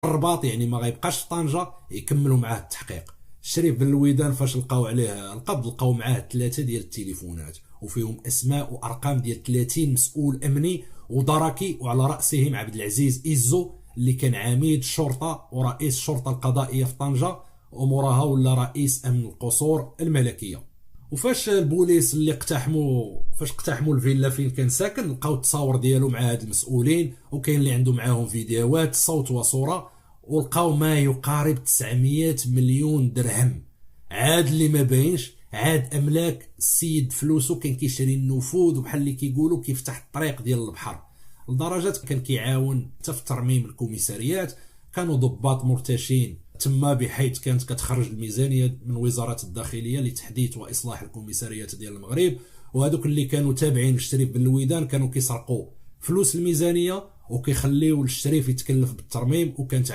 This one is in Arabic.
الرباط، يعني ما غيبقاش في طنجة، يكملوا معاه التحقيق. الشريف بن الويدان فاش لقاو عليه القبض لقاو معاه 3 ديال التليفونات وفيهم اسماء وارقام ديال 30 مسؤول امني ودركي، وعلى راسهم عبد العزيز إيزو اللي كان عميد الشرطه ورئيس الشرطه القضائيه في طنجة، وموراها ولا رئيس امن القصور الملكيه. وفاش البوليس اللي اقتحموا الفيلا فين كان ساكن لقاو التصاور ديالو مع هاد المسؤولين، وكاين اللي عنده معاهم فيديوهات صوت وصوره، ولقاو ما يقارب 900 مليون درهم. عاد اللي ما باينش عاد املاك السيد فلوسه كان كيشري النفوذ، وبحال اللي كيقولوا كيفتح الطريق ديال البحر، لدرجه كان كيعاون حتى في ترميم الكوميساريات. كانوا ضباط مرتشين تما، بحيث كانت كتخرج الميزانيه من وزاره الداخليه لتحديث واصلاح الكوميساريات ديال المغرب، وهذوك اللي كانوا تابعين للشريف بن الويدان كانوا كيسرقوا فلوس الميزانيه وكيخليو للشريف يتكلف بالترميم، وكانت